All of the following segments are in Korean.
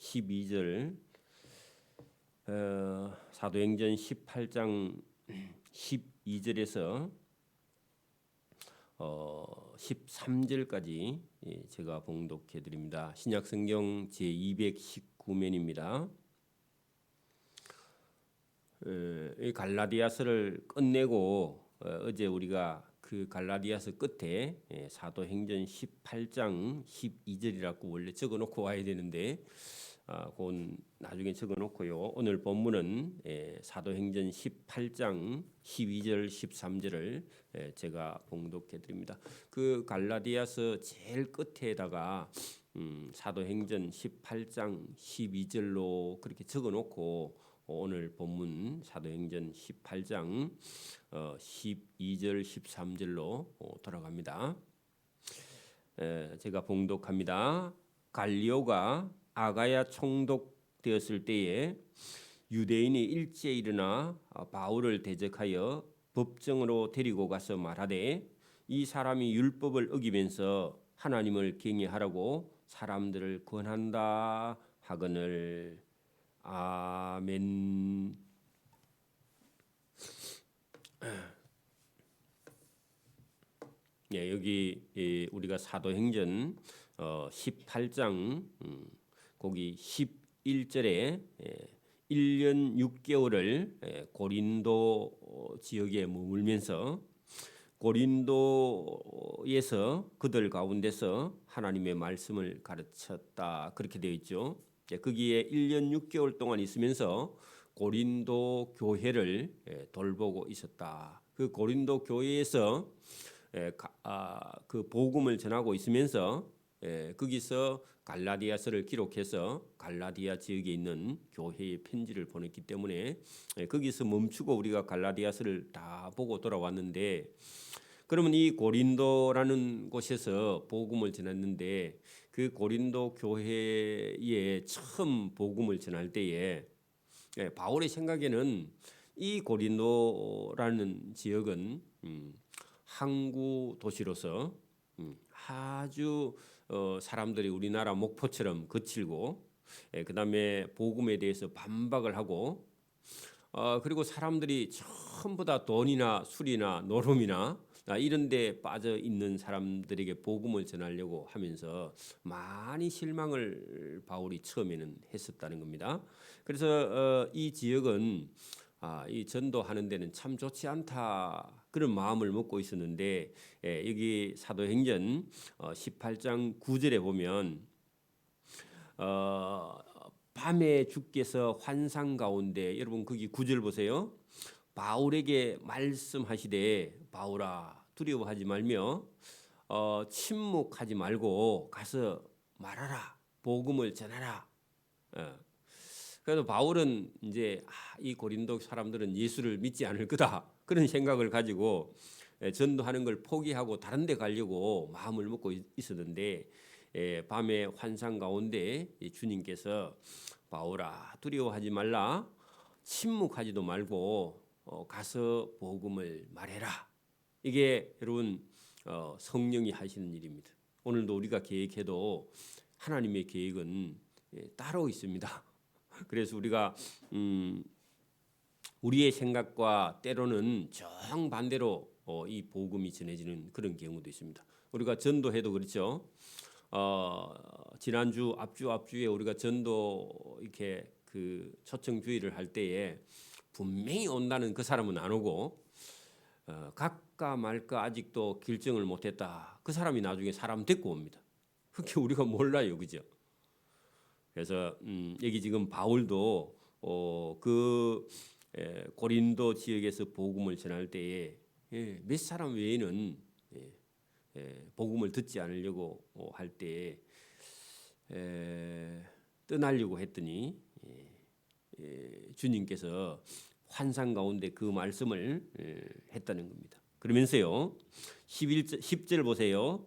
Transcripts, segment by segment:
12절 사도행전 18장 12절에서 13절까지 제가 봉독해 드립니다. 신약성경 제219면입니다. 이 갈라디아서를 끝내고 어제 우리가 그 갈라디아서 끝에 사도행전 18장 12절이라고 원래 적어놓고 와야 되는데 그건 나중에 적어놓고요. 오늘 본문은 사도행전 18장 12절 13절을 제가 봉독해 드립니다. 그 갈라디아서 제일 끝에다가 사도행전 18장 12절로 그렇게 적어놓고 오늘 본문 사도행전 18장 12절 13절로 돌아갑니다. 제가 봉독합니다. 갈리오가 아가야 총독되었을 때에 유대인이 일제에 일어나 바울을 대적하여 법정으로 데리고 가서 말하되 이 사람이 율법을 어기면서 하나님을 경외하라고 사람들을 권한다 하거늘. 아멘. 여기 우리가 사도행전 18장 거기 11절에 1년 6개월을 고린도 지역에 머물면서 고린도에서 그들 가운데서 하나님의 말씀을 가르쳤다 그렇게 되어 있죠. 거기에 1년 6개월 동안 있으면서 고린도 교회를 돌보고 있었다. 그 고린도 교회에서 그 복음을 전하고 있으면서 거기서 갈라디아서를 기록해서 갈라디아 지역에 있는 교회에 편지를 보냈기 때문에 거기서 멈추고 우리가 갈라디아서를 다 보고 돌아왔는데, 그러면 이 고린도라는 곳에서 복음을 전했는데 그 고린도 교회에 처음 복음을 전할 때에 바울의 생각에는 이 고린도라는 지역은 항구 도시로서 아주 사람들이 우리나라 목포처럼 거칠고 그다음에 복음에 대해서 반박을 하고 그리고 사람들이 전부 다 돈이나 술이나 노름이나 이런 데 빠져 있는 사람들에게 복음을 전하려고 하면서 많이 실망을 바울이 처음에는 했었다는 겁니다. 그래서 이 지역은 이 전도하는 데는 참 좋지 않다 그런 마음을 먹고 있었는데 여기 사도행전 18장 9절에 보면 밤에 주께서 환상 가운데, 여러분 거기 9절 보세요. 바울에게 말씀하시되 바울아 두려워하지 말며 침묵하지 말고 가서 말하라, 복음을 전하라. 그래서 바울은 이제 이 고린도 사람들은 예수를 믿지 않을 거다 그런 생각을 가지고 전도하는 걸 포기하고 다른 데 가려고 마음을 먹고 있었는데 밤에 환상 가운데 주님께서 바울아 두려워하지 말라, 침묵하지도 말고 가서 복음을 말해라. 이게 여러분 성령이 하시는 일입니다. 오늘도 우리가 계획해도 하나님의 계획은 따로 있습니다. 그래서 우리가 우리의 생각과 때로는 정반대로 이 복음이 전해지는 그런 경우도 있습니다. 우리가 전도해도 그렇죠. 지난주 앞주에 우리가 전도 이렇게 그 초청 주의를 할 때에 분명히 온다는 그 사람은 안 오고 갈까 말까 아직도 결정을 못했다 그 사람이 나중에 사람 데리고 옵니다. 그게 우리가 몰라요, 그죠? 그래서 여기 지금 바울도 그 고린도 지역에서 복음을 전할 때에 몇 사람 외에는 복음을 듣지 않으려고 할 때에 떠나려고 했더니 주님께서 환상 가운데 그 말씀을 했다는 겁니다. 그러면서요 10절 보세요.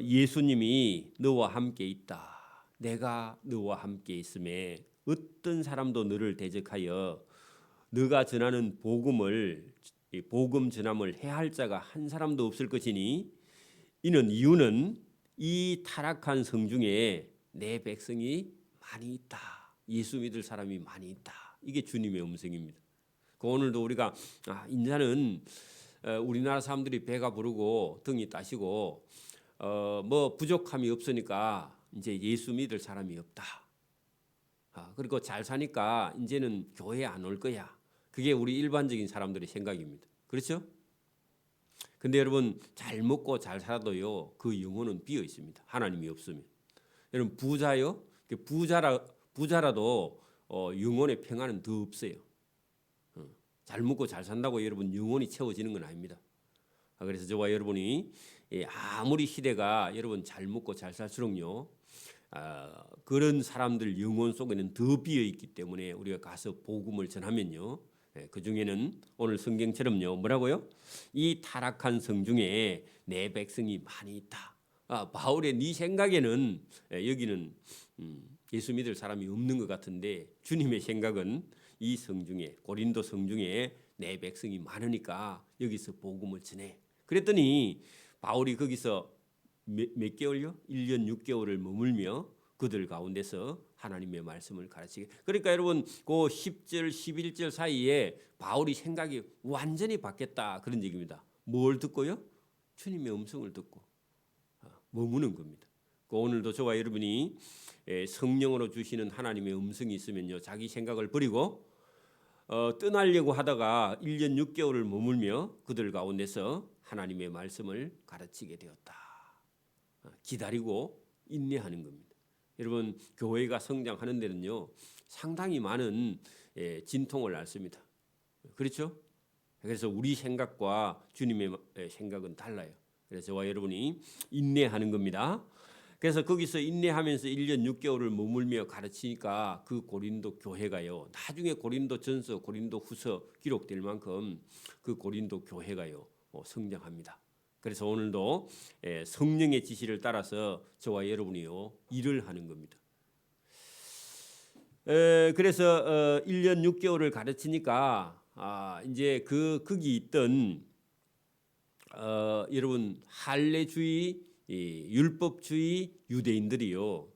예수님이 너와 함께 있다. 내가 너와 함께 있음에 어떤 사람도 너를 대적하여 너가 전하는 복음 전함을 해할 자가 한 사람도 없을 것이니 이유는 이 타락한 성 중에 내 백성이 많이 있다. 예수 믿을 사람이 많이 있다. 이게 주님의 음성입니다. 오늘도 우리가 인자는 우리나라 사람들이 배가 부르고 등이 따시고 뭐 부족함이 없으니까 이제 예수 믿을 사람이 없다. 그리고 잘 사니까 이제는 교회 안 올 거야. 그게 우리 일반적인 사람들의 생각입니다. 그렇죠? 근데 여러분 잘 먹고 잘 살아도요 그 영혼은 비어 있습니다. 하나님이 없으면. 여러분 부자요? 부자라도 영혼의 평안은 더 없어요. 잘 먹고 잘 산다고 여러분 영혼이 채워지는 건 아닙니다. 그래서 저와 여러분이 아무리 시대가 여러분 잘 먹고 잘 살수록요 그런 사람들 영혼 속에는 더 비어 있기 때문에 우리가 가서 복음을 전하면요 그 중에는 오늘 성경처럼요 뭐라고요? 이 타락한 성 중에 내 백성이 많이 있다. 바울의 네 생각에는 여기는 예수 믿을 사람이 없는 것 같은데 주님의 생각은 이 성 중에 고린도 성 중에 내 백성이 많으니까 여기서 복음을 전해. 그랬더니 바울이 거기서 몇 개월요? 1년 6개월을 머물며 그들 가운데서 하나님의 말씀을 가르치게. 그러니까 여러분 그 10절 11절 사이에 바울이 생각이 완전히 바뀌었다 그런 얘기입니다. 뭘 듣고요? 주님의 음성을 듣고 머무는 겁니다. 오늘도 저와 여러분이 성령으로 주시는 하나님의 음성이 있으면요 자기 생각을 버리고 떠나려고 하다가 1년 6개월을 머물며 그들 가운데서 하나님의 말씀을 가르치게 되었다. 기다리고 인내하는 겁니다. 여러분 교회가 성장하는 데는요 상당히 많은 진통을 앓습니다. 그렇죠? 그래서 우리 생각과 주님의 생각은 달라요. 그래서 저와 여러분이 인내하는 겁니다. 그래서 거기서 인내하면서 1년 6개월을 머물며 가르치니까 그 고린도 교회가요. 나중에 고린도 전서, 고린도 후서 기록될 만큼 그 고린도 교회가요. 성장합니다. 그래서 오늘도 성령의 지시를 따라서 저와 여러분이요. 일을 하는 겁니다. 그래서 1년 6개월을 가르치니까 이제 거기 있던 여러분 할례주의 율법주의 유대인들이요.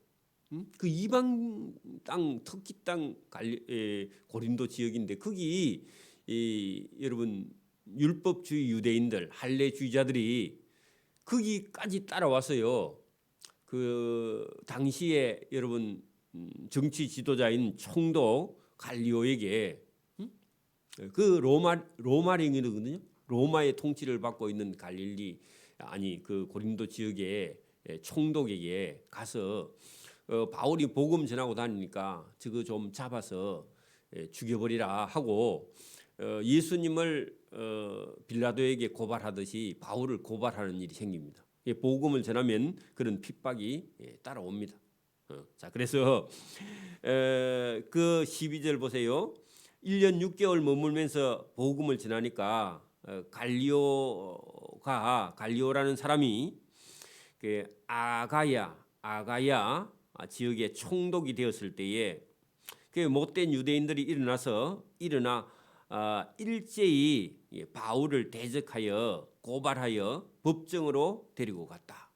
그 이방 땅 터키 땅 고린도 지역인데 거기 여러분 율법주의 유대인들 할례주의자들이 거기까지 따라와서요. 그 당시에 여러분 정치 지도자인 총독 갈리오에게 그 로마령이거든요. 로마의 통치를 받고 있는 그 고린도 지역의 총독에게 가서 바울이 복음 전하고 다니니까 저거 좀 잡아서 죽여버리라 하고 예수님을 빌라도에게 고발하듯이 바울을 고발하는 일이 생깁니다. 복음을 전하면 그런 핍박이 따라옵니다. 자, 그래서 그 12절 보세요. 1년 6개월 머물면서 복음을 전하니까 갈리오라는 사람이 그 아가야 지역의 총독이 되었을 때에 그 못된 유대인들이 일어나 일제히 바울을 대적하여 고발하여 법정으로 데리고 갔다.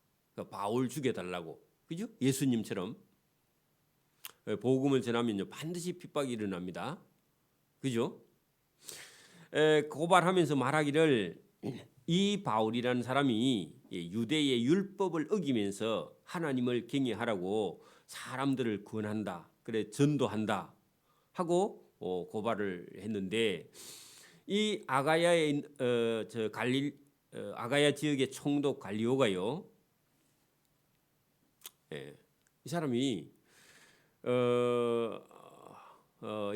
바울 죽여달라고, 그죠? 예수님처럼 복음을 전하면요 반드시 핍박이 일어납니다. 그죠? 고발하면서 말하기를 이 바울이라는 사람이 유대의 율법을 어기면서 하나님을 경외하라고 사람들을 권한다. 그래 전도한다 하고 고발을 했는데 이 아가야의 아가야 지역의 총독 갈리오가요. 이 사람이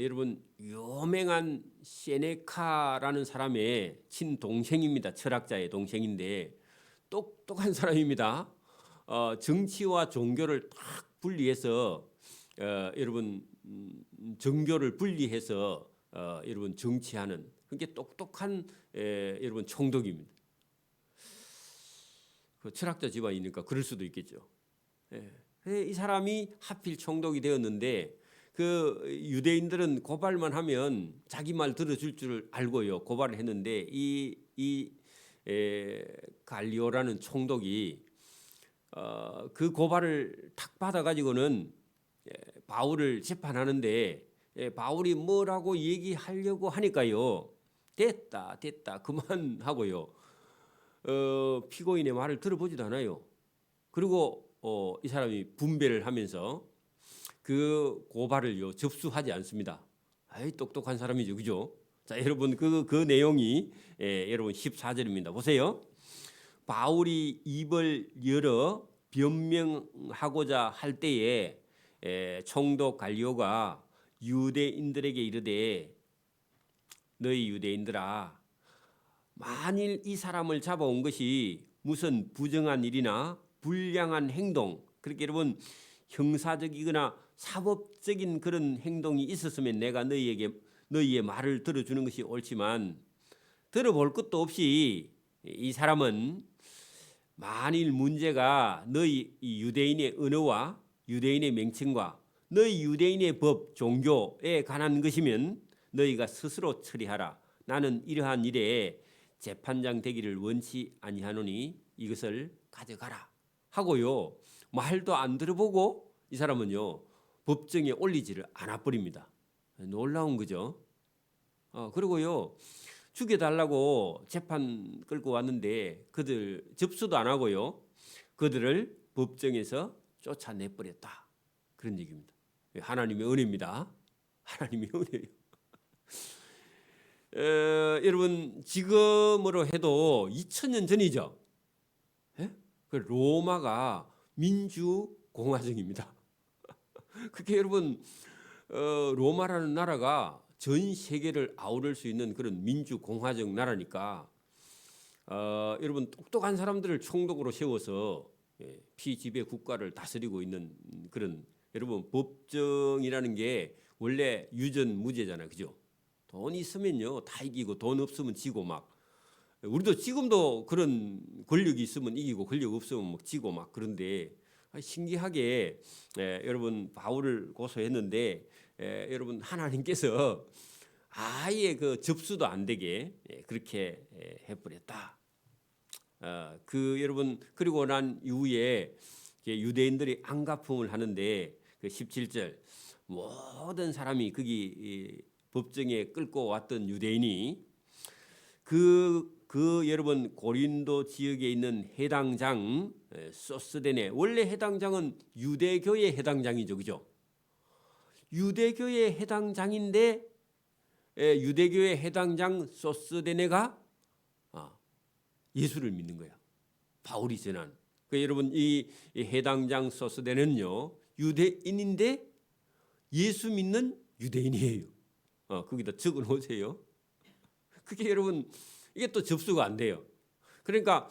여러분 유명한 세네카라는 사람의 친동생입니다. 철학자의 동생인데 똑똑한 사람입니다. 정치와 종교를 딱 분리해서 여러분 정교를 분리해서 여러분 정치하는 그게 똑똑한 여러분 총독입니다. 그 철학자 집안이니까 그럴 수도 있겠죠. 이 사람이 하필 총독이 되었는데 그 유대인들은 고발만 하면 자기 말 들어줄 줄 알고요. 고발을 했는데 이 갈리오라는 총독이 그 고발을 탁 받아가지고는 바울을 재판하는데 바울이 뭐라고 얘기하려고 하니까요. 됐다 그만하고요. 피고인의 말을 들어보지도 않아요. 그리고 이 사람이 분배를 하면서 그 고발을요 접수하지 않습니다. 아이 똑똑한 사람이죠, 그죠? 자, 여러분 그 내용이 여러분 14절입니다. 보세요. 바울이 입을 열어 변명하고자 할 때에 총독 갈리오가 유대인들에게 이르되 너희 유대인들아 만일 이 사람을 잡아온 것이 무슨 부정한 일이나 불량한 행동 그렇게 여러분 형사적이거나 사법적인 그런 행동이 있었으면 내가 너희의 말을 들어주는 것이 옳지만 들어볼 것도 없이 이 사람은 만일 문제가 너희 유대인의 언어와 유대인의 명칭과 너희 유대인의 법, 종교에 관한 것이면 너희가 스스로 처리하라. 나는 이러한 일에 재판장 되기를 원치 아니하노니 이것을 가져가라 하고요. 말도 안 들어보고 이 사람은요 법정에 올리지를 않아 버립니다. 놀라운 거죠. 그리고요 죽여달라고 재판 끌고 왔는데 그들 접수도 안 하고요 그들을 법정에서 쫓아내 버렸다. 그런 얘기입니다. 하나님의 은혜입니다. 하나님의 은혜예요. 여러분 지금으로 해도 2000년 전이죠. 그 로마가 민주공화정입니다. 그게 여러분 로마라는 나라가 전 세계를 아우를 수 있는 그런 민주공화정 나라니까 여러분 똑똑한 사람들을 총독으로 세워서 피지배 국가를 다스리고 있는 그런 여러분 법정이라는 게 원래 유전무죄잖아요, 그죠? 돈 있으면요 다 이기고 돈 없으면 지고 막 우리도 지금도 그런 권력이 있으면 이기고 권력 없으면 막 지고 막 그런데 신기하게 여러분 바울을 고소했는데 여러분 하나님께서 아예 그 접수도 안 되게 그렇게 해버렸다. 그 여러분 그리고 난 이후에 유대인들이 안가품을 하는데 그 17절 모든 사람이 거기 법정에 끌고 왔던 유대인이 그 여러분 고린도 지역에 있는 해당장 소스데네 원래 해당장은 유대교의 해당장이죠, 그죠? 유대교의 해당장인데 유대교의 해당장 소스데네가 예수를 믿는 거야. 바울이 전한. 여러분 이 해당장 소스데네는요 유대인인데 예수 믿는 유대인이에요. 거기다 적어 놓으세요. 그게 여러분 이게 또 접수가 안 돼요. 그러니까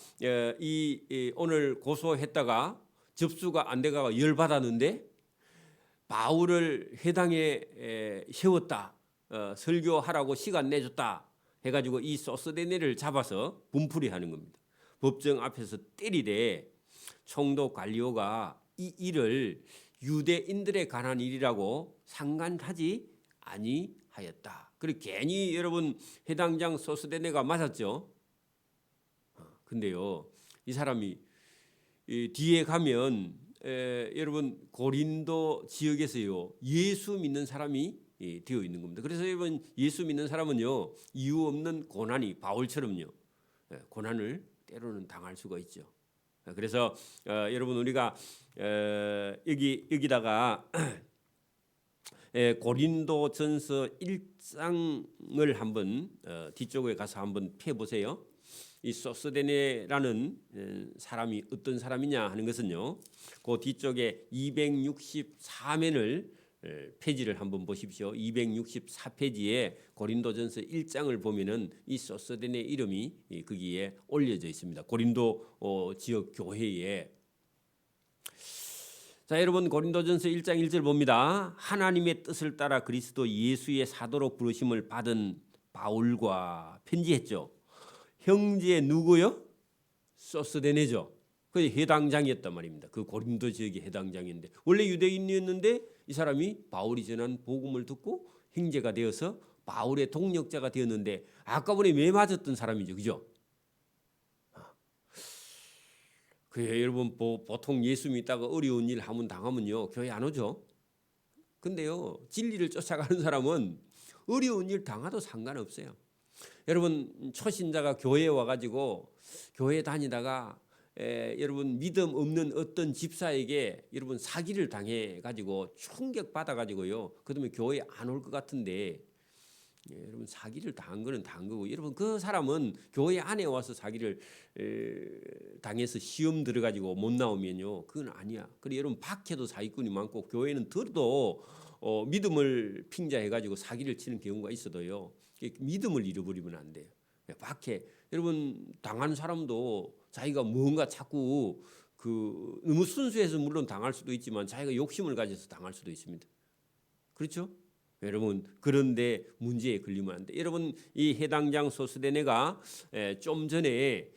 이 오늘 고소했다가 접수가 안 돼가 열받았는데 바울을 회당에 세웠다. 설교하라고 시간 내줬다. 해가지고 이 소스데네를 잡아서 분풀이하는 겁니다. 법정 앞에서 때리되 총독 갈리오가 이 일을 유대인들에 관한 일이라고 상관하지 아니하였다. 그리고 괜히 여러분 해당장 소스데네가 맞았죠. 근데요 이 사람이 뒤에 가면 여러분 고린도 지역에서요 예수 믿는 사람이 되어 있는 겁니다. 그래서 여러분 예수 믿는 사람은요 이유 없는 고난이 바울처럼요 고난을 때로는 당할 수가 있죠. 그래서 여러분 우리가 여기다가 고린도전서 1장을 한번 뒤쪽에 가서 한번 펴보세요. 이 소스데네라는 사람이 어떤 사람이냐 하는 것은요. 그 뒤쪽에 264면을 페이지를 한번 보십시오. 264페이지에 고린도전서 1장을 보면은 이 소스데네 이름이 거기에 올려져 있습니다. 고린도 지역 교회에. 자, 여러분 고린도전서 1장 1절 봅니다. 하나님의 뜻을 따라 그리스도 예수의 사도로 부르심을 받은 바울과 편지했죠. 형제 누구요? 소스데네죠. 그 해당장이었단 말입니다. 그 고린도 지역의 해당장인데 원래 유대인이었는데 이 사람이 바울이 전한 복음을 듣고 형제가 되어서 바울의 동력자가 되었는데 아까 전에 매 맞았던 사람이죠, 그죠? 여러분 보통 예수 믿다가 어려운 일 한번 당하면요 교회 안 오죠. 근데요 진리를 쫓아가는 사람은 어려운 일 당해도 상관없어요. 여러분 초신자가 교회에 와가지고 교회 다니다가 여러분 믿음 없는 어떤 집사에게 여러분 사기를 당해가지고 충격 받아가지고요. 그다음에 교회 안 올 것 같은데 여러분 사기를 당한 거는 당한 거고 여러분 그 사람은 교회 안에 와서 사기를 당해서 시험 들어가지고 못 나오면요 그건 아니야. 그래 여러분 밖에도 사기꾼이 많고 교회는 들어도 믿음을 핑자해가지고 사기를 치는 경우가 있어도요 믿음을 잃어버리면 안 돼요. 밖에 여러분 당한 사람도 자기가 뭔가 자꾸 너무 순수해서 물론 당할 수도 있지만 자기가 욕심을 가져서 당할 수도 있습니다. 그렇죠? 여러분 그런데 문제에 걸리면 안 돼. 여러분 이 해당장 소스데네가 좀 전에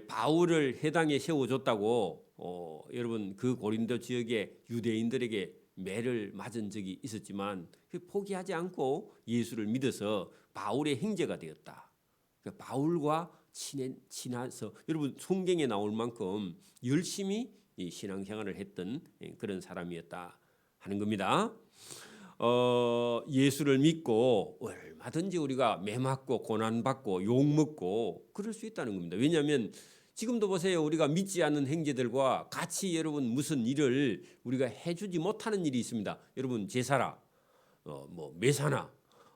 바울을 해당에 세워줬다고 여러분 그 고린도 지역의 유대인들에게 매를 맞은 적이 있었지만 포기하지 않고 예수를 믿어서 바울의 형제가 되었다. 바울과 친해서 여러분 성경에 나올 만큼 열심히 이 신앙생활을 했던 그런 사람이었다 하는 겁니다. 예수를 믿고 얼마든지 우리가 매 맞고 고난 받고 욕 먹고 그럴 수 있다는 겁니다. 왜냐하면 지금도 보세요. 우리가 믿지 않는 형제들과 같이 여러분 무슨 일을 우리가 해주지 못하는 일이 있습니다. 여러분 제사라, 뭐 매사나,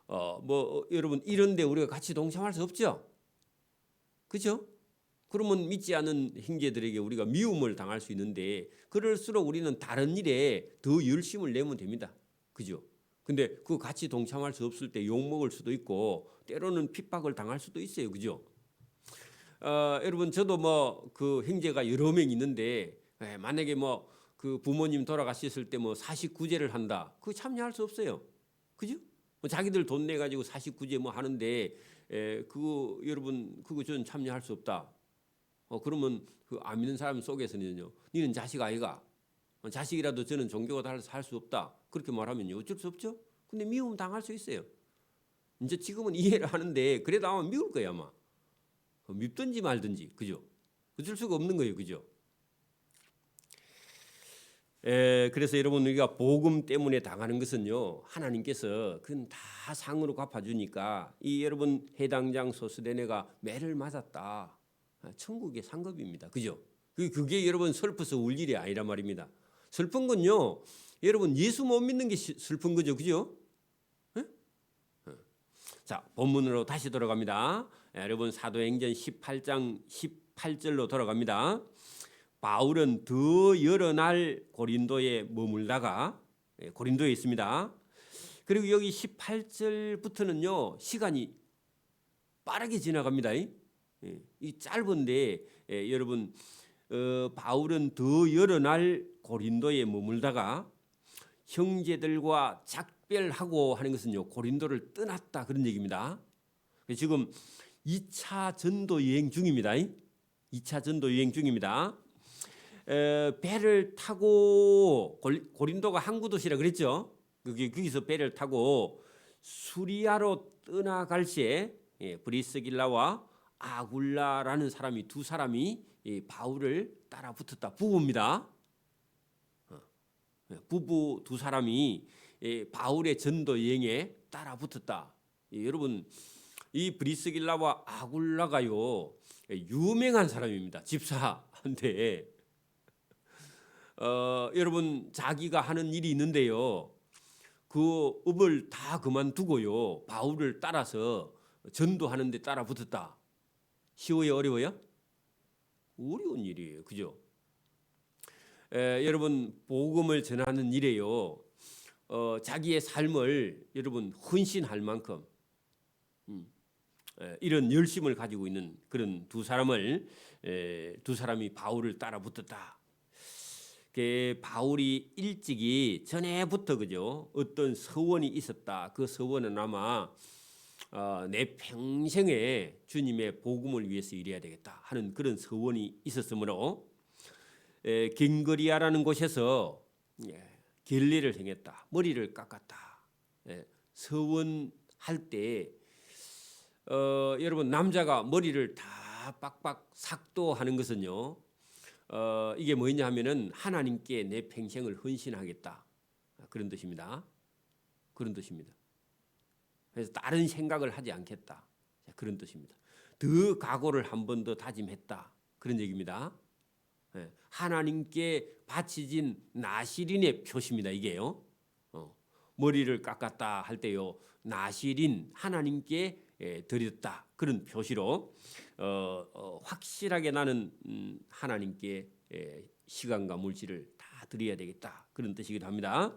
뭐 여러분 이런데 우리가 같이 동참할 수 없죠. 그렇죠? 그러면 믿지 않는 형제들에게 우리가 미움을 당할 수 있는데 그럴수록 우리는 다른 일에 더 열심을 내면 됩니다. 그죠? 근데 그 같이 동참할 수 없을 때 욕 먹을 수도 있고 때로는 핍박을 당할 수도 있어요. 그죠? 여러분 저도 뭐 그 형제가 여러 명 있는데 만약에 뭐 그 부모님 돌아가셨을 때 뭐 49제를 한다. 그거 참여할 수 없어요. 그죠? 뭐 자기들 돈 내 가지고 49제 뭐 하는데 그거 여러분 그거 저는 참여할 수 없다. 그러면 그 안 믿는 사람 속에서는요. 니는 자식 아이가 자식이라도 저는 종교가 달라서 할 수 없다. 그렇게 말하면요. 어쩔 수 없죠. 근데 미움 당할 수 있어요. 이제 지금은 이해를 하는데 그래도 아마 미울 거야 아마. 밉든지 말든지 그죠? 어쩔 수가 없는 거예요. 그죠? 그래서 여러분 우리가 복음 때문에 당하는 것은요. 하나님께서 그건 다 상으로 갚아주니까 이 여러분 해당장 소스데네가 매를 맞았다. 천국의 상급입니다. 그죠? 그게 여러분 슬퍼서 울 일이 아니란 말입니다. 슬픈 건요. 여러분 예수 못 믿는 게 슬픈 거죠. 그죠? 자, 본문으로 다시 돌아갑니다. 여러분 사도행전 18장 18절로 돌아갑니다. 바울은 더 여러 날 고린도에 머물다가 고린도에 있습니다. 그리고 여기 18절부터는요. 시간이 빠르게 지나갑니다. 이 짧은데 여러분 바울은 더 여러 날 고린도에 머물다가 형제들과 작별하고 하는 것은요. 고린도를 떠났다 그런 얘기입니다. 지금 2차 전도 여행 중입니다. 2차 전도 여행 중입니다. 배를 타고 고린도가 항구 도시라 그랬죠. 거기서 배를 타고 수리아로 떠나갈 시에 브리스길라와 아굴라라는 사람이 두 사람이 바울을 따라 붙었다. 부부입니다. 부부 두 사람이 바울의 전도 여행에 따라 붙었다. 여러분 이 브리스길라와 아굴라가요 유명한 사람입니다. 집사한테 여러분 자기가 하는 일이 있는데요. 그 업을 다 그만두고요. 바울을 따라서 전도하는 데 따라 붙었다. 쉬워요? 어려워요? 어려운 일이에요. 그죠? 여러분 복음을 전하는 일에요. 자기의 삶을 여러분 헌신할 만큼 이런 열심을 가지고 있는 그런 두 사람이 바울을 따라 붙었다. 바울이 일찍이 전에부터 그죠 어떤 서원이 있었다. 그 서원은 아마 내 평생에 주님의 복음을 위해서 일해야 되겠다 하는 그런 서원이 있었으므로 갱거리아라는 곳에서 결례를 행했다. 머리를 깎았다. 서원할 때 여러분 남자가 머리를 다 빡빡 삭도하는 것은요 이게 뭐냐 하면은 하나님께 내 평생을 헌신하겠다, 그런 뜻입니다. 그런 뜻입니다. 그래서 다른 생각을 하지 않겠다, 그런 뜻입니다. 더 각오를 한 번 더 다짐했다, 그런 얘기입니다. 하나님께 바치진 나시린의 표시입니다. 이게요. 머리를 깎았다 할 때요, 나시린, 하나님께 드렸다, 그런 표시로 확실하게 나는 하나님께 시간과 물질을 다 드려야 되겠다, 그런 뜻이기도 합니다.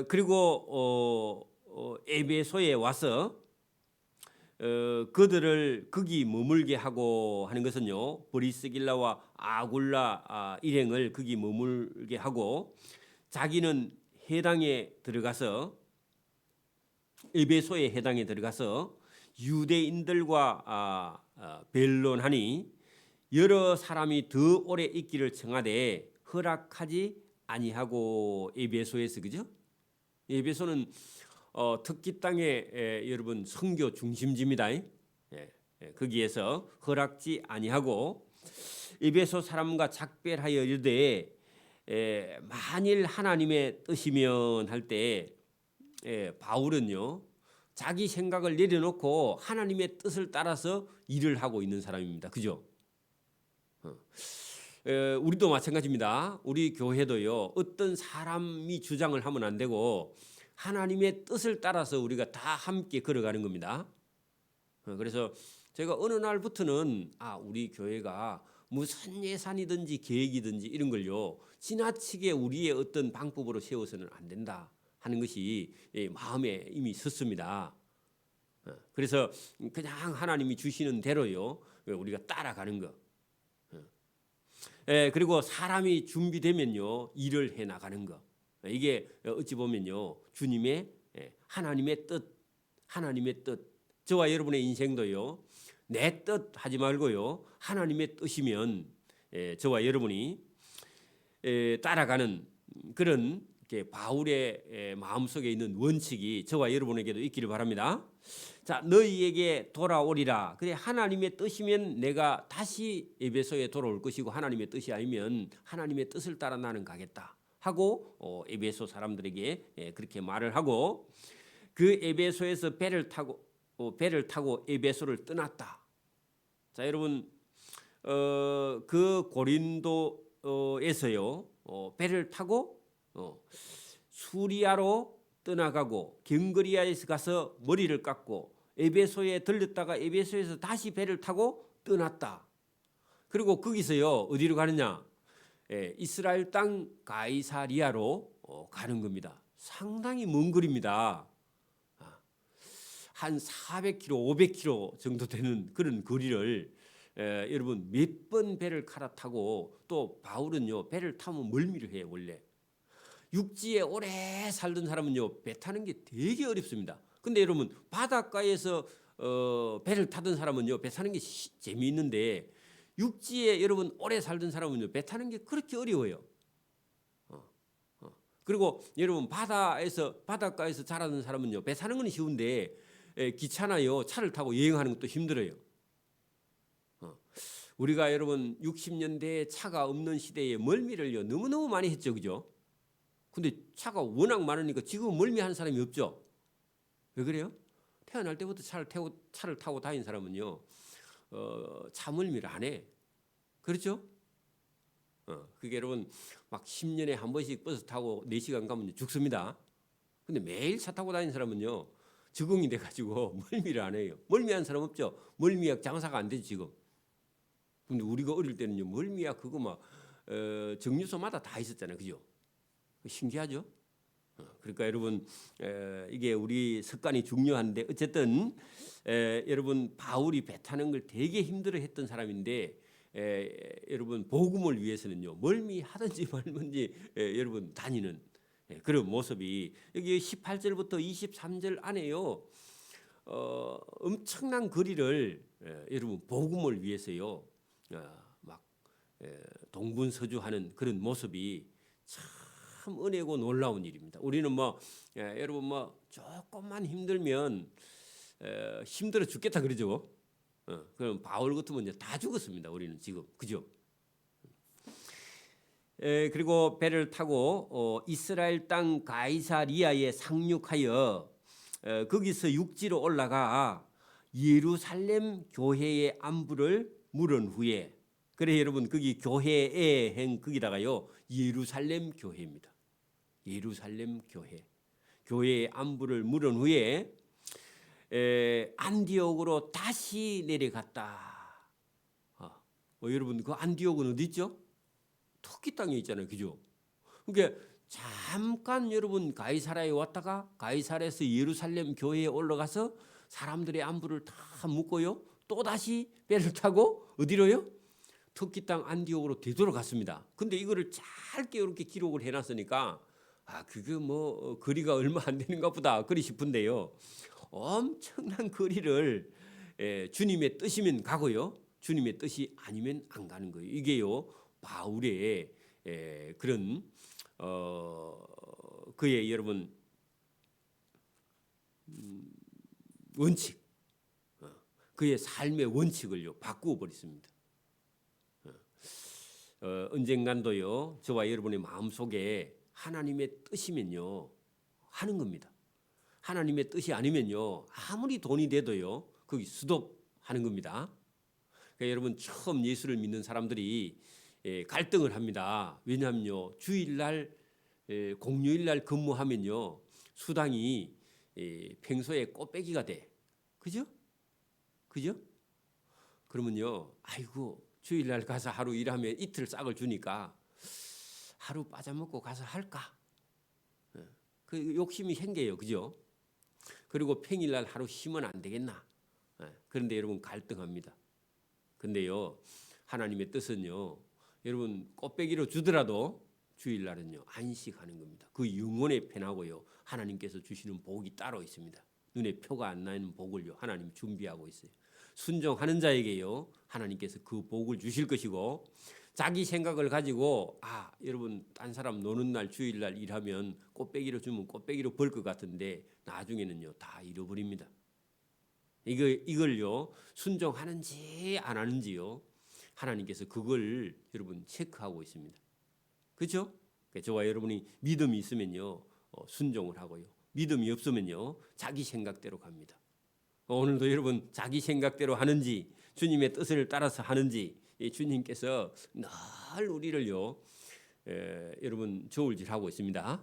그리고 에베소에 와서 그들을 거기 머물게 하고 하는 것은요, 브리스길라와 아굴라 일행을 거기 머물게 하고 자기는 해당에 들어가서, 에베소의 해당에 들어가서 유대인들과 변론하니 여러 사람이 더 오래 있기를 청하되 허락하지 아니하고, 에베소에서, 그죠? 에베소는 특기 땅의 여러분 선교 중심지입니다. 거기에서 허락지 아니하고 에베소 사람과 작별하여 이르되 만일 하나님의 뜻이면 할 때, 바울은요 자기 생각을 내려놓고 하나님의 뜻을 따라서 일을 하고 있는 사람입니다. 그죠? 우리도 마찬가지입니다. 우리 교회도요, 어떤 사람이 주장을 하면 안 되고 하나님의 뜻을 따라서 우리가 다 함께 걸어가는 겁니다. 그래서 제가 어느 날부터는 우리 교회가 무슨 예산이든지 계획이든지 이런 걸요 지나치게 우리의 어떤 방법으로 세워서는 안 된다 하는 것이 마음에 이미 섰습니다. 그래서 그냥 하나님이 주시는 대로요 우리가 따라가는 거. 그리고 사람이 준비되면요 일을 해 나가는 거. 이게 어찌 보면요 주님의, 하나님의 뜻. 저와 여러분의 인생도요 내 뜻 하지 말고요 하나님의 뜻이면 저와 여러분이 따라가는 그런 바울의 마음속에 있는 원칙이 저와 여러분에게도 있기를 바랍니다. 자, 너희에게 돌아오리라. 그래, 하나님의 뜻이면 내가 다시 에베소에 돌아올 것이고, 하나님의 뜻이 아니면 하나님의 뜻을 따라 나는 가겠다 하고 에베소 사람들에게 그렇게 말을 하고, 그 에베소에서 배를 타고 에베소를 떠났다. 자, 여러분 그 고린도에서요 배를 타고 수리아로 떠나가고 경그리아에서 가서 머리를 깎고 에베소에 들렸다가 에베소에서 다시 배를 타고 떠났다. 그리고 거기서요 어디로 가느냐? 이스라엘 땅 가이사리아로 가는 겁니다. 상당히 먼 거리입니다. 한 400km, 500km 정도 되는 그런 거리를 여러분 몇 번 배를 갈아타고, 또 바울은요 배를 타면 멀미를 해요. 원래 육지에 오래 살던 사람은요 배 타는 게 되게 어렵습니다. 근데 여러분 바닷가에서 배를 타던 사람은요 배 타는 게 재미있는데, 육지에 여러분 오래 살던 사람은요 배 타는 게 그렇게 어려워요. 그리고 여러분 바닷가에서 자라는 사람은요 배 타는 건 쉬운데 기차나요 차를 타고 여행하는 것도 힘들어요. 우리가 여러분 60년대에 차가 없는 시대에 멀미를요 너무너무 많이 했죠, 그죠? 근데 차가 워낙 많으니까 지금 멀미하는 사람이 없죠. 왜 그래요? 태어날 때부터 차를 타고 다닌 사람은요 차 멀미를 안 해. 그렇죠? 그게 여러분 막 10년에 한 번씩 버스 타고 4시간 가면 죽습니다. 근데 매일 차 타고 다니는 사람은요 적응이 돼가지고 멀미를 안 해요. 멀미하는 사람 없죠? 멀미약 장사가 안 되지 지금. 근데 우리가 어릴 때는요 멀미약 그거 막 정류소마다 다 있었잖아요, 그죠? 신기하죠? 그러니까 여러분 이게 우리 습관이 중요한데, 어쨌든 여러분 바울이 배 타는 걸 되게 힘들어했던 사람인데, 여러분 복음을 위해서는요 멀미하든지 말든지 여러분 다니는 그런 모습이 여기 18절부터 23절 안에요 엄청난 거리를 여러분 복음을 위해서요 막 동분서주하는 그런 모습이 참 은혜고 놀라운 일입니다. 우리는 여러분 조금만 힘들면 힘들어 죽겠다 그러죠. 그럼 바울 같으면 이제 다 죽었습니다. 우리는 지금 그죠? 그리고 배를 타고 이스라엘 땅 가이사리아에 상륙하여 거기서 육지로 올라가 예루살렘 교회의 안부를 물은 후에, 그래 여러분 거기 교회에 행 거기다가요 예루살렘 교회입니다. 예루살렘 교회의 안부를 물은 후에 안디옥으로 다시 내려갔다. 여러분 그 안디옥은 어디 있죠? 터키 땅에 있잖아요, 그죠? 그러니까 잠깐 여러분 가이사라에 왔다가 가이사라에서 예루살렘 교회에 올라가서 사람들의 안부를 다 묻고요, 또 다시 배를 타고 어디로요? 터키 땅 안디옥으로 되돌아갔습니다. 근데 이거를 짧게 이렇게 기록을 해놨으니까 그게 뭐 거리가 얼마 안 되는가 보다 그리 싶은데요, 엄청난 거리를 주님의 뜻이면 가고요, 주님의 뜻이 아니면 안 가는 거예요. 이게요 바울의 그런 그의 여러분 원칙, 그의 삶의 원칙을요 바꾸어 버렸습니다. 언젠간도요 저와 여러분의 마음속에 하나님의 뜻이면요 하는 겁니다. 하나님의 뜻이 아니면요 아무리 돈이 돼도요 거기 스톱하는 겁니다. 그러니까 여러분 처음 예수를 믿는 사람들이 갈등을 합니다. 왜냐하면요 주일날 공휴일날 근무하면요 수당이 평소에 꼬빼기가 돼. 그죠? 그러면요 아이고 주일날 가서 하루 일하면 이틀 싹을 주니까 하루 빠져먹고 가서 할까? 그 욕심이 생겨요. 그죠? 그리고 평일날 하루 쉬면 안 되겠나? 그런데 여러분 갈등합니다. 근데요 하나님의 뜻은요 여러분 꽃배기로 주더라도 주일날은요 안식하는 겁니다. 그 영혼의 편하고요 하나님께서 주시는 복이 따로 있습니다. 눈에 표가 안 나는 복을요 하나님 준비하고 있어요. 순종하는 자에게요 하나님께서 그 복을 주실 것이고, 자기 생각을 가지고 여러분 딴 사람 노는 날 주일날 일하면 꽃배기로 주면 꽃배기로 벌 것 같은데 나중에는요 다 잃어버립니다. 이걸요 순종하는지 안 하는지요 하나님께서 그걸 여러분 체크하고 있습니다. 그렇죠? 저와 여러분이 믿음이 있으면요 순종을 하고요, 믿음이 없으면요 자기 생각대로 갑니다. 오늘도 여러분 자기 생각대로 하는지 주님의 뜻을 따라서 하는지 주님께서 늘 우리를요 여러분 저울질하고 있습니다.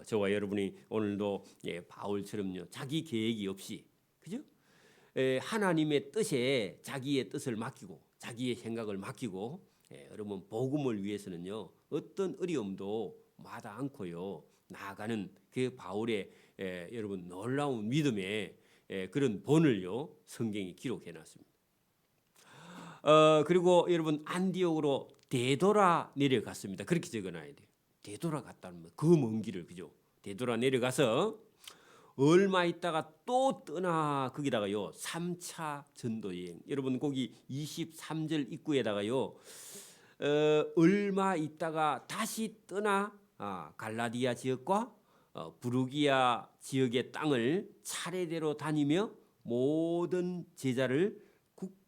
저와 여러분이 오늘도 바울처럼요 자기 계획이 없이, 그죠? 하나님의 뜻에 자기의 뜻을 맡기고 자기의 생각을 맡기고 여러분 복음을 위해서는요 어떤 어려움도 마다 않고요 나아가는 그 바울의 여러분 놀라운 믿음의 그런 본을요 성경이 기록해 놨습니다. 그리고 여러분 안디옥으로 되돌아 내려갔습니다. 그렇게 적어놔야 돼요. 되돌아 갔다는 거, 그 먼 길을, 그죠? 되돌아 내려가서 얼마 있다가 또 떠나 거기다가요 3차 전도 여행. 여러분 거기 23절 입구에다가요 얼마 있다가 다시 떠나 갈라디아 지역과 부르기아 지역의 땅을 차례대로 다니며 모든 제자를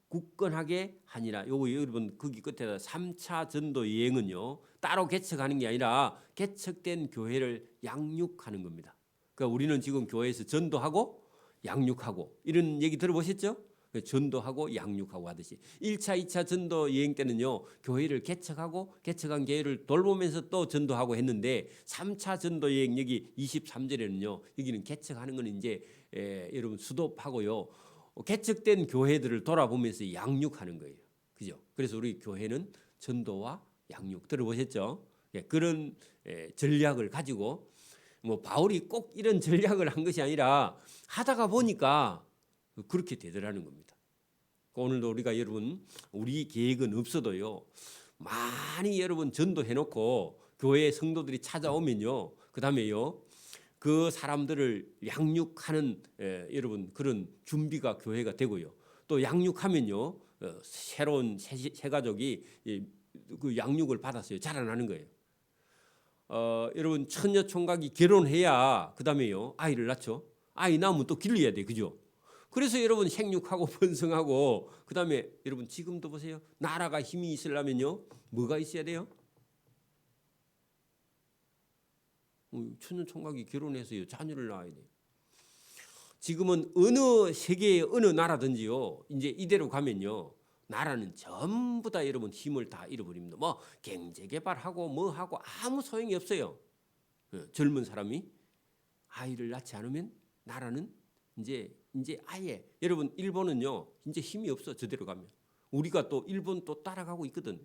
굳건하게 하니라. 요거 여러분 거기 끝에다 3차 전도 여행은요 따로 개척하는 게 아니라 개척된 교회를 양육하는 겁니다. 그러니까 우리는 지금 교회에서 전도하고 양육하고 이런 얘기 들어보셨죠? 전도하고 양육하고 하듯이 1차, 2차 전도 여행 때는요 교회를 개척하고 개척한 교회를 돌보면서 또 전도하고 했는데 3차 전도 여행 여기 23절에는요 여기는 개척하는 건 이제 여러분 수도하고요 개척된 교회들을 돌아보면서 양육하는 거예요. 그죠? 그래서 우리 교회는 전도와 양육 들어보셨죠? 그런 전략을 가지고 뭐 바울이 꼭 이런 전략을 한 것이 아니라 하다가 보니까 그렇게 되더라는 겁니다. 오늘도 우리가 여러분 우리 계획은 없어도요 많이 여러분 전도해 놓고 교회 성도들이 찾아오면요 그 다음에요 그 사람들을 양육하는 여러분 그런 준비가 교회가 되고요, 또 양육하면요 새로운 새 가족이 그 양육을 받았어요 자라나는 거예요. 여러분 처녀 총각이 결혼해야 그 다음에요 아이를 낳죠. 아이 낳으면 또 길러야 돼, 그죠? 그래서 여러분 생육하고 번성하고 그다음에 여러분 지금도 보세요. 나라가 힘이 있으려면요. 뭐가 있어야 돼요? 천년 총각이 결혼해서요. 자녀를 낳아야 돼요. 지금은 어느 세계의 어느 나라든지요. 이제 이대로 가면요. 나라는 전부 다 여러분 힘을 다 잃어버립니다. 뭐 경제 개발하고 뭐 하고 아무 소용이 없어요. 젊은 사람이 아이를 낳지 않으면 나라는 이제 아예 여러분 일본은요. 이제 힘이 없어. 저대로 가면. 우리가 또 일본 또 따라가고 있거든.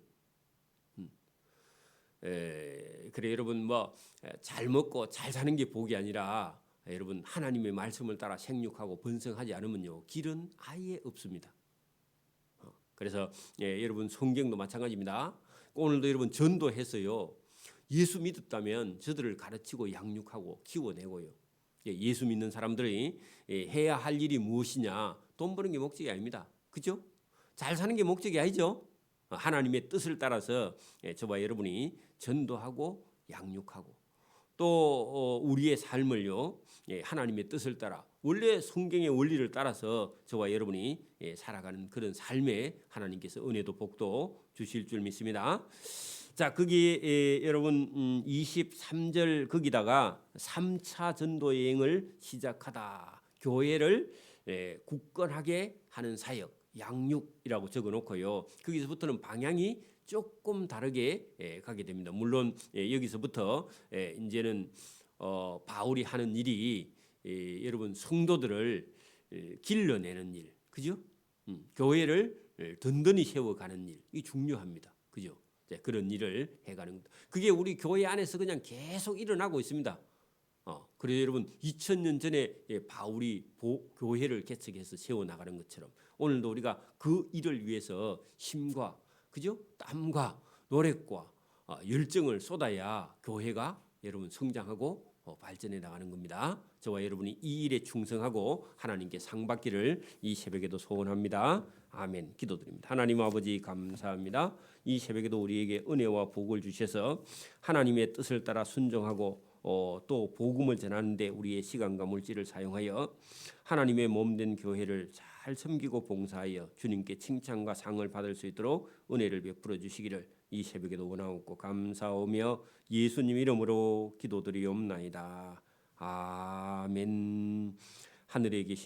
그래 여러분 뭐 잘 먹고 잘 사는 게 복이 아니라 여러분 하나님의 말씀을 따라 생육하고 번성하지 않으면요. 길은 아예 없습니다. 그래서 여러분 성경도 마찬가지입니다. 오늘도 여러분 전도해서요. 예수 믿었다면 저들을 가르치고 양육하고 키워내고요. 예수 믿는 사람들이 해야 할 일이 무엇이냐? 돈 버는 게 목적이 아닙니다. 그죠? 잘 사는 게 목적이 아니죠. 하나님의 뜻을 따라서 저와 여러분이 전도하고 양육하고 또 우리의 삶을요. 하나님의 뜻을 따라 원래 성경의 원리를 따라서 저와 여러분이 살아가는 그런 삶에 하나님께서 은혜도 복도 주실 줄 믿습니다. 자, 거기 여러분 23절 거기다가 3차 전도 여행을 시작하다. 교회를 굳건하게 하는 사역, 양육이라고 적어놓고요. 거기서부터는 방향이 조금 다르게 가게 됩니다. 물론 여기서부터 이제는 바울이 하는 일이 여러분 성도들을 길러내는 일, 그죠? 교회를 든든히 세워가는 일, 이 중요합니다. 그죠? 그런 일을 해가는 것. 그게 우리 교회 안에서 그냥 계속 일어나고 있습니다. 그래서 여러분 2000년 전에 바울이 교회를 개척해서 세워나가는 것처럼 오늘도 우리가 그 일을 위해서 힘과 그죠? 땀과 노력과 열정을 쏟아야 교회가 여러분 성장하고 발전해 나가는 겁니다. 저와 여러분이 이 일에 충성하고 하나님께 상 받기를 이 새벽에도 소원합니다. 아멘. 기도드립니다. 하나님 아버지 감사합니다. 이 새벽에도 우리에게 은혜와 복을 주셔서 하나님의 뜻을 따라 순종하고 또 복음을 전하는데 우리의 시간과 물질을 사용하여 하나님의 몸된 교회를 잘 섬기고 봉사하여 주님께 칭찬과 상을 받을 수 있도록 은혜를 베풀어 주시기를 이 새벽에도 원하옵고 감사하며 예수님 이름으로 기도드리옵나이다. 아멘. 하늘에 계신